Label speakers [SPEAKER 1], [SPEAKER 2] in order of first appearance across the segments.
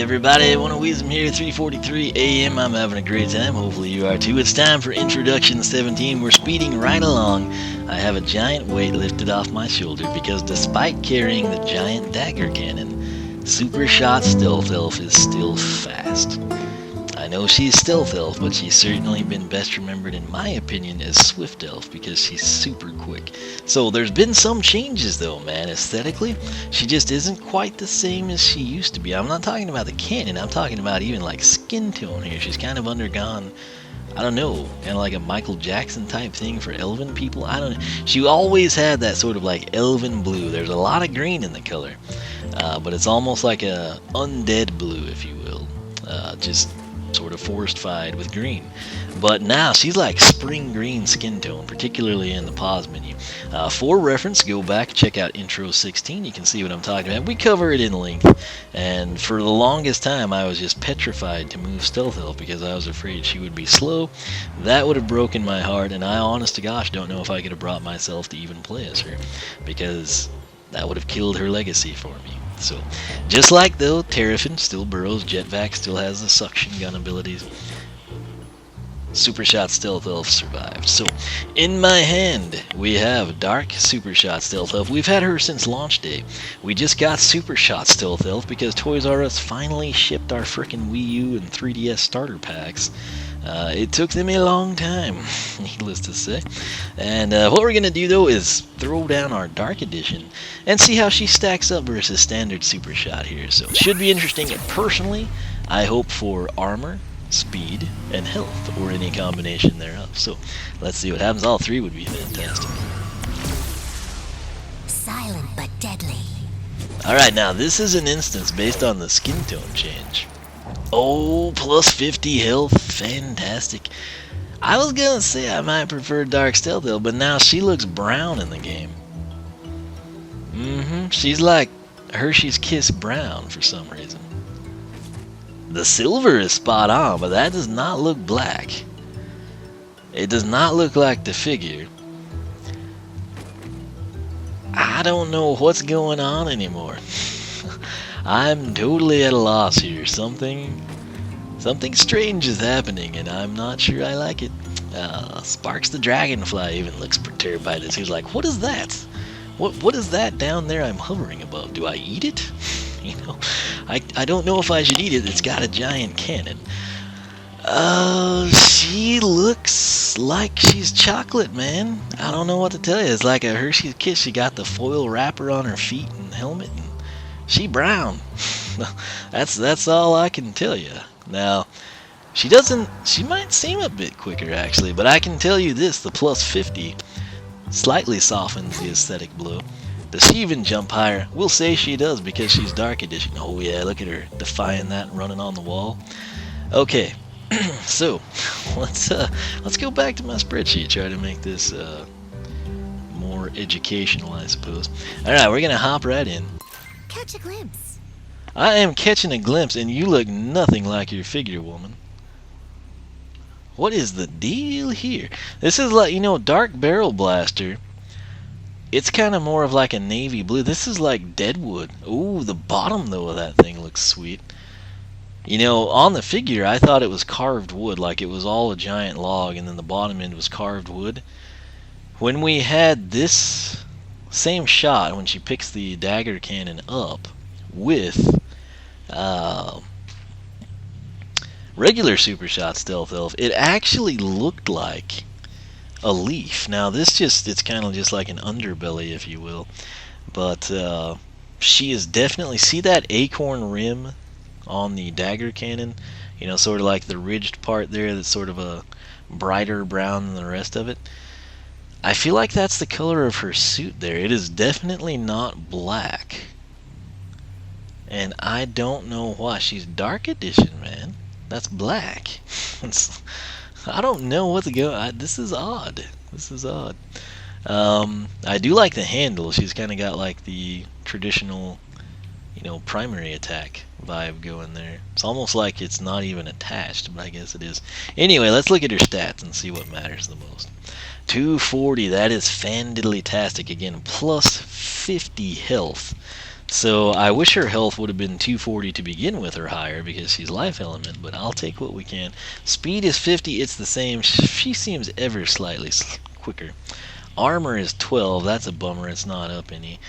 [SPEAKER 1] everybody, Wisdom here, 3:43 a.m. I'm having a great time, hopefully you are too. It's time for Introduction 17. We're speeding right along. I have a giant weight lifted off my shoulder because despite carrying the giant Dagger Cannon, Super Shot Stealth Elf is still fast. I know she's Stealth Elf, but she's certainly been best remembered in my opinion as Swift Elf because she's super quick. So there's been some changes though, man. Aesthetically, she just isn't quite the same as she used to be. I'm not talking about the cannon, I'm talking about even like skin tone here. She's kind of undergone, I don't know, kind of like a Michael Jackson type thing for elven people. I don't know. She always had that sort of like elven blue. There's a lot of green in the color, but it's almost like a undead blue, if you will. Just sort of forest-fied with green. But now she's like spring green skin tone, particularly in the pause menu. For reference, go back, check out Intro 16. You can see what I'm talking about. We cover it in length, and for the longest time I was just petrified to move Stealth Elf because I was afraid she would be slow. That would have broken my heart, and I honest to gosh don't know if I could have brought myself to even play as her, because that would have killed her legacy for me. So, just like though, Terrafin still burrows, Jetvac still has the suction gun abilities. Super Shot Stealth Elf survived. So, in my hand, we have Dark Super Shot Stealth Elf. We've had her since launch day. We just got Super Shot Stealth Elf because Toys R Us finally shipped our frickin' Wii U and 3DS starter packs. It took them a long time, needless to say. And what we're going to do, though, is throw down our Dark Edition and see how she stacks up versus standard Super Shot here. So it should be interesting. Personally, I hope for armor, speed, and health, or any combination thereof. So let's see what happens. All three would be fantastic.
[SPEAKER 2] Silent but deadly.
[SPEAKER 1] Alright, now this is an instance based on the skin tone change. Oh, plus 50 health, fantastic. I was gonna say I might prefer Dark Stealth Elf, but now she looks brown in the game. She's like Hershey's Kiss brown for some reason. The silver is spot on, but that does not look black. It does not look like the figure. I don't know what's going on anymore. I'm totally at a loss here. Something strange is happening, and I'm not sure I like it. Sparks the Dragonfly even looks perturbed by this. He's like, what is that? What is that down there I'm hovering above? Do I eat it? You know, I don't know if I should eat it. It's got a giant cannon. She looks like she's chocolate, man. I don't know what to tell you. It's like a Hershey's Kiss. She got the foil wrapper on her feet and helmet, and she brown. That's all I can tell you. Now, she might seem a bit quicker actually, but I can tell you this, the plus 50 slightly softens the aesthetic blow. Does she even jump higher? We'll say she does because she's Dark Edition. Oh yeah, look at her defying that and running on the wall. Okay, so let's go back to my spreadsheet, try to make this more educational, I suppose. Alright, we're gonna hop right in.
[SPEAKER 2] Catch a glimpse.
[SPEAKER 1] I am catching a glimpse, and you look nothing like your figure, woman. What is the deal here? This is like, you know, Dark Barrel Blaster. It's kind of more of like a navy blue. This is like Deadwood. Ooh, the bottom, though, of that thing looks sweet. You know, on the figure, I thought it was carved wood, like it was all a giant log, and then the bottom end was carved wood. When we had this same shot, when she picks the Dagger Cannon up with regular Super Shot Stealth Elf, it actually looked like a leaf. Now this it's kind of just like an underbelly, if you will, but she is definitely, see that acorn rim on the Dagger Cannon, you know, sort of like the ridged part there that's sort of a brighter brown than the rest of it. I feel like that's the color of her suit there. It is definitely not black, and I don't know why. She's Dark Edition, man. That's black. I don't know what to go. This is odd. This is odd. I do like the handle. She's kind of got like the traditional, you know, primary attack vibe going there. It's almost like it's not even attached, but I guess it is. Anyway, let's look at her stats and see what matters the most. 240, that is fan-diddly-tastic. Again, plus 50 health. So I wish her health would have been 240 to begin with or higher because she's life element, but I'll take what we can. Speed is 50, it's the same. She seems ever slightly quicker. Armor is 12, that's a bummer, it's not up any.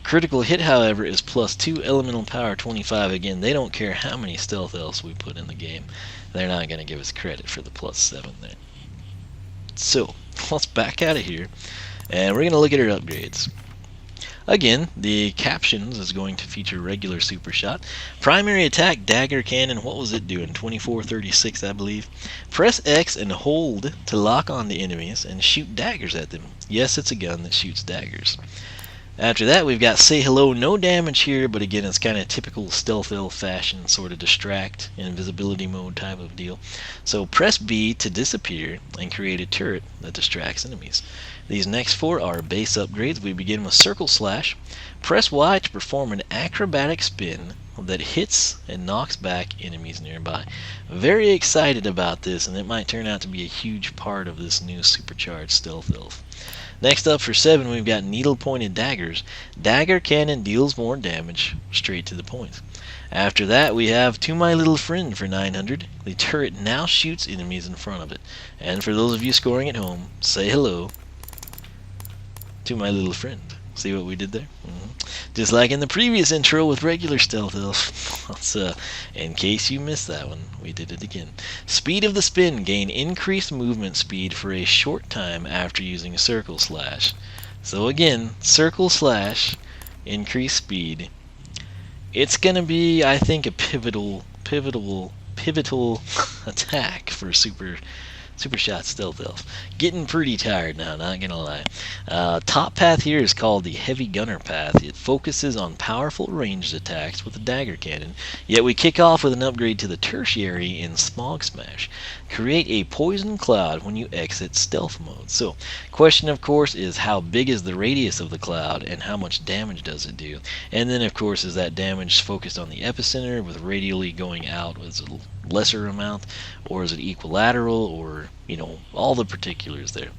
[SPEAKER 1] Critical hit, however, is +2, elemental power 25. Again, they don't care how many stealth elves we put in the game. They're not going to give us credit for the +7 there. So, let's back out of here, and we're going to look at her upgrades. Again, the captions is going to feature regular super shot. Primary attack, Dagger Cannon. What was it doing? 2436, I believe. Press X and hold to lock on the enemies and shoot daggers at them. Yes, it's a gun that shoots daggers. After that, we've got Say Hello, no damage here, but again, it's kind of typical stealth elf fashion, sort of distract, invisibility mode type of deal. So press B to disappear and create a turret that distracts enemies. These next four are base upgrades. We begin with Circle Slash. Press Y to perform an acrobatic spin that hits and knocks back enemies nearby. Very excited about this, and it might turn out to be a huge part of this new supercharged stealth elf. Next up for 7, we've got needle-pointed daggers. Dagger Cannon deals more damage, straight to the point. After that, we have To My Little Friend for 900. The turret now shoots enemies in front of it. And for those of you scoring at home, say hello to my little friend. See what we did there? Just like in the previous intro with regular stealth elf. In case you missed that one, we did it again. Speed of the spin. Gain increased movement speed for a short time after using Circle Slash. So again, Circle Slash, increased speed. It's gonna be, I think, a pivotal attack for Super Shot Stealth Elf. Getting pretty tired now, not gonna lie. Top path here is called the Heavy Gunner path. It focuses on powerful ranged attacks with a Dagger Cannon, yet we kick off with an upgrade to the Tertiary in Smog Smash. Create a poison cloud when you exit stealth mode. So, question of course is how big is the radius of the cloud and how much damage does it do? And then of course is that damage focused on the epicenter with radially going out with a lesser amount, or is it equilateral, or all the particulars there.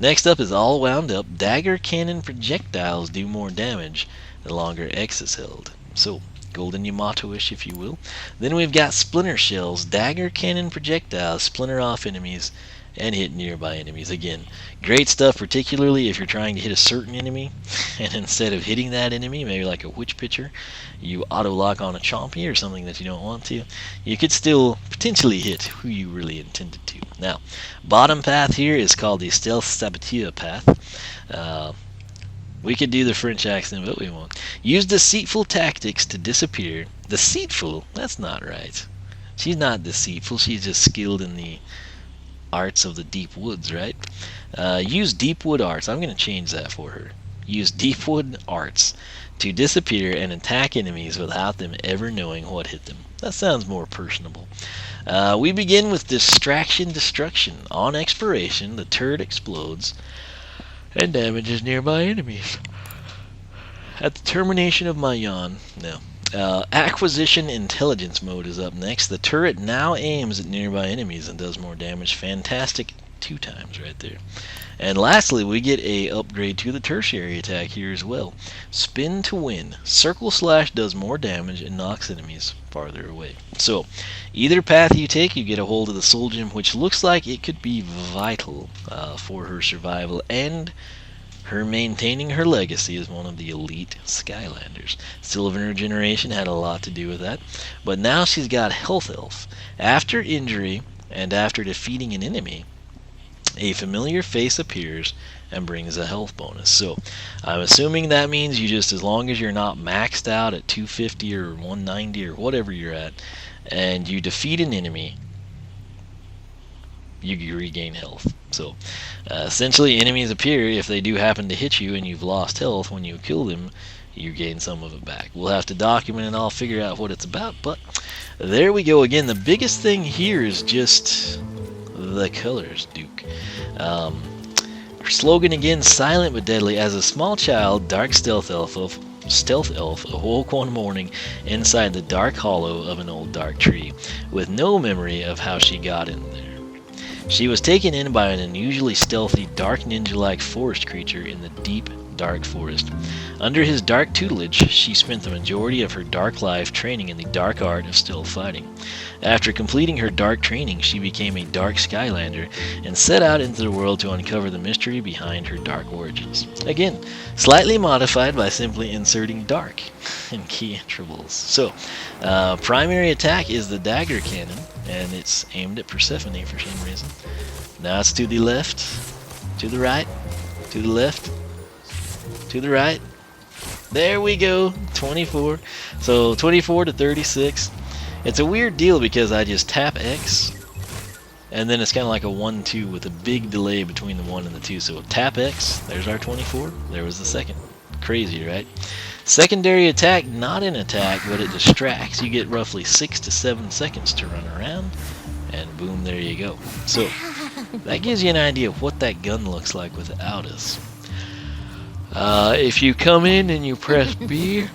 [SPEAKER 1] Next up is all wound up. Dagger Cannon projectiles do more damage the longer X is held. So Golden Yamato-ish, if you will. Then we've got Splinter Shells. Dagger Cannon projectiles splinter off enemies and hit nearby enemies. Again, great stuff, particularly if you're trying to hit a certain enemy, and instead of hitting that enemy, maybe like a Witch Pitcher, you auto-lock on a Chompy or something that you don't want to, you could still potentially hit who you really intended to. Now, bottom path here is called the Stealth Saboteur path. We could do the French accent, but we won't. Use deceitful tactics to disappear. Deceitful? That's not right. She's not deceitful, she's just skilled in the arts of the deep woods, right? Use deep wood arts. I'm going to change that for her. Use deep wood arts to disappear and attack enemies without them ever knowing what hit them. That sounds more personable. We begin with Distraction Destruction. On expiration, the turret explodes and damages nearby enemies. At the termination of my yawn, no. Acquisition Intelligence mode is up next. The turret now aims at nearby enemies and does more damage. Fantastic 2 times right there. And lastly, we get a upgrade to the tertiary attack here as well. Spin to win. Circle Slash does more damage and knocks enemies farther away. So, either path you take, you get a hold of the Soul Gem, which looks like it could be vital for her survival and her maintaining her legacy as one of the elite Skylanders. Silver Generation had a lot to do with that. But now she's got Health Elf. After injury and after defeating an enemy, a familiar face appears and brings a health bonus. So I'm assuming that means you just, as long as you're not maxed out at 250 or 190 or whatever you're at, and you defeat an enemy, you regain health. So essentially enemies appear if they do happen to hit you and you've lost health. When you kill them, you gain some of it back. We'll have to document and I'll figure out what it's about, but there we go. Again, the biggest thing here is just the colors, Duke. Her slogan again, silent but deadly. As a small child, dark stealth elf awoke one morning inside the dark hollow of an old dark tree, with no memory of how she got in there. She was taken in by an unusually stealthy, dark ninja-like forest creature in the deep, dark forest. Under his dark tutelage, she spent the majority of her dark life training in the dark art of stealth fighting. After completing her dark training, she became a dark Skylander and set out into the world to uncover the mystery behind her dark origins. Again, slightly modified by simply inserting dark in key intervals. So, primary attack is the Dagger Cannon, and it's aimed at Persephone for some reason. Now it's to the left, to the right, to the left, to the right. There we go, 24. So 24 to 36. It's a weird deal because I just tap X, and then it's kind of like a 1-2 with a big delay between the 1 and the 2. So tap X, there's our 24. There was the second. Crazy, right? Secondary attack, not an attack, but it distracts. You get roughly 6 to 7 seconds to run around, and boom, there you go. So that gives you an idea of what that gun looks like without us. If you come in and you press B,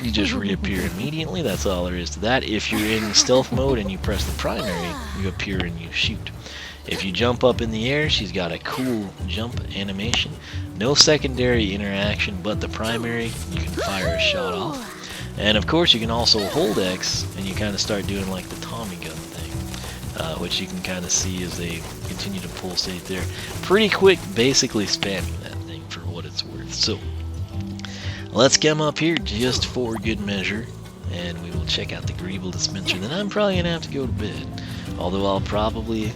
[SPEAKER 1] you just reappear immediately. That's all there is to that. If you're in stealth mode and you press the primary, you appear and you shoot. If you jump up in the air, she's got a cool jump animation. No secondary interaction but the primary. You can fire a shot off. And of course you can also hold X and you kind of start doing like the Tommy gun thing, which you can kind of see as they continue to pulsate there. Pretty quick, basically spamming that thing for what it's worth. So let's come up here just for good measure, and we will check out the Greeble dispenser. Then I'm probably gonna have to go to bed, although I'll probably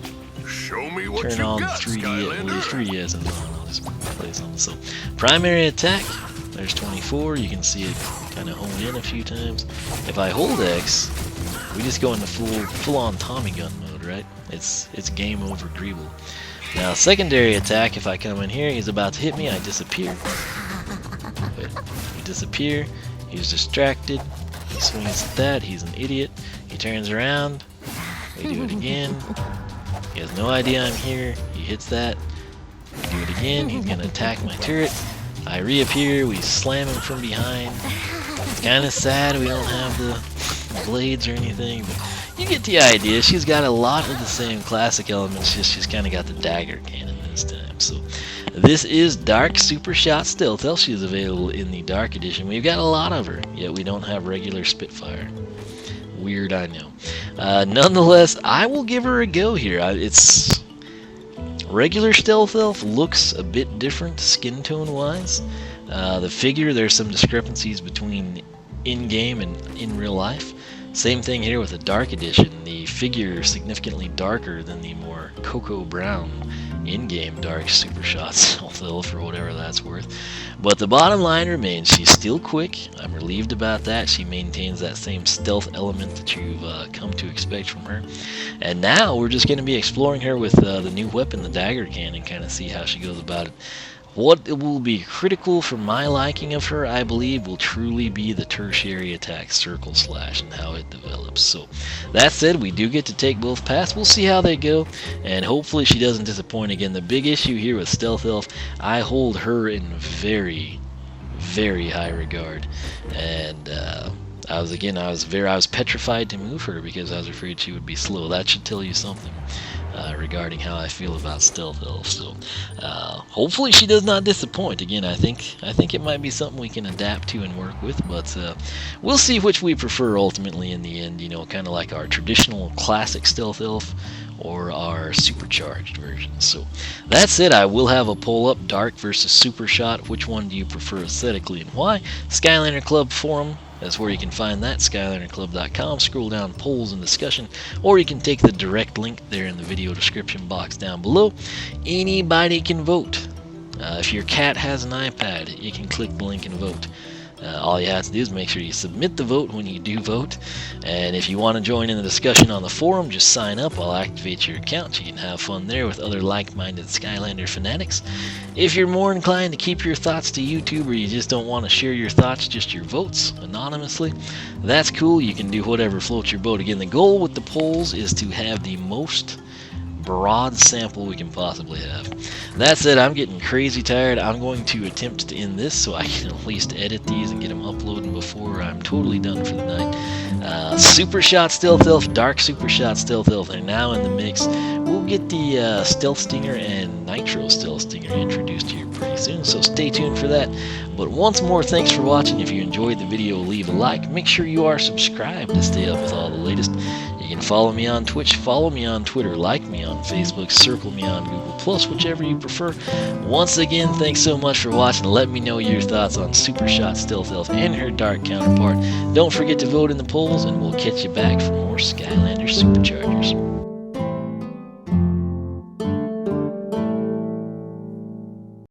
[SPEAKER 3] Show me what
[SPEAKER 1] turn
[SPEAKER 3] you
[SPEAKER 1] on
[SPEAKER 3] got,
[SPEAKER 1] 3DS.
[SPEAKER 3] Skylander.
[SPEAKER 1] Well, 3DS and on. I'll just play something. So primary attack, there's 24. You can see it kind of hone in a few times. If I hold X, we just go into full-on Tommy gun mode, right? It's game over Greeble. Now secondary attack, if I come in here, he's about to hit me, I disappear. Wait, we disappear, he's distracted, he swings at that, he's an idiot, he turns around, we do it again, he has no idea I'm here, he hits that, we do it again, he's gonna attack my turret, I reappear, we slam him from behind. It's kinda sad we don't have the blades or anything, but you get the idea. She's got a lot of the same classic elements, just she's kinda got the Dagger Cannon this time. So this is Dark Super Shot Stealth Elf. She is available in the Dark Edition. We've got a lot of her, yet we don't have regular Spitfire. Weird, I know. Nonetheless, I will give her a go here. It's regular Stealth Elf looks a bit different skin tone wise. The figure, there's some discrepancies between in-game and in real life. Same thing here with the Dark Edition. The figure is significantly darker than the more cocoa brown in-game Dark Super Shot Stealth Elf, or whatever that's worth. But the bottom line remains, she's still quick. I'm relieved about that. She maintains that same stealth element that you've come to expect from her. And now we're just going to be exploring her with the new weapon, the Dagger Cannon, and kind of see how she goes about it. What will be critical for my liking of her, I believe, will truly be the tertiary attack Circle Slash and how it develops. So, that said, we do get to take both paths. We'll see how they go, and hopefully she doesn't disappoint again. The big issue here with Stealth Elf, I hold her in very, very high regard, and I was petrified to move her because I was afraid she would be slow. That should tell you something regarding how I feel about Stealth Elf. So hopefully she does not disappoint. Again, I think it might be something we can adapt to and work with, but we'll see which we prefer ultimately in the end. You know, kind of like our traditional classic Stealth Elf or our supercharged version. So that's it. I will have a poll up, Dark versus Super Shot. Which one do you prefer aesthetically and why? Skylander Club forum. That's where you can find that, SkylanderClub.com. Scroll down polls and discussion, or you can take the direct link there in the video description box down below. Anybody can vote. If your cat has an iPad, you can click the link and vote. All you have to do is make sure you submit the vote when you do vote. And if you want to join in the discussion on the forum, just sign up. I'll activate your account. You can have fun there with other like-minded Skylander fanatics. If you're more inclined to keep your thoughts to YouTube, or you just don't want to share your thoughts, just your votes, anonymously, that's cool. You can do whatever floats your boat. Again, the goal with the polls is to have the most broad sample we can possibly have. That said, I'm getting crazy tired. I'm going to attempt to end this so I can at least edit these and get them uploading before I'm totally done for the night. Super Shot Stealth Elf, Dark Super Shot Stealth Elf are now in the mix. We'll get the Stealth Stinger and Nitro Stealth Stinger introduced here pretty soon, so stay tuned for that. But once more, thanks for watching. If you enjoyed the video, leave a like. Make sure you are subscribed to stay up with all the latest. You can follow me on Twitch, follow me on Twitter, like me on Facebook, circle me on Google+, whichever you prefer. Once again, thanks so much for watching. Let me know your thoughts on Supershot Stealth Elf and her dark counterpart. Don't forget to vote in the polls, and we'll catch you back for more Skylanders SuperChargers.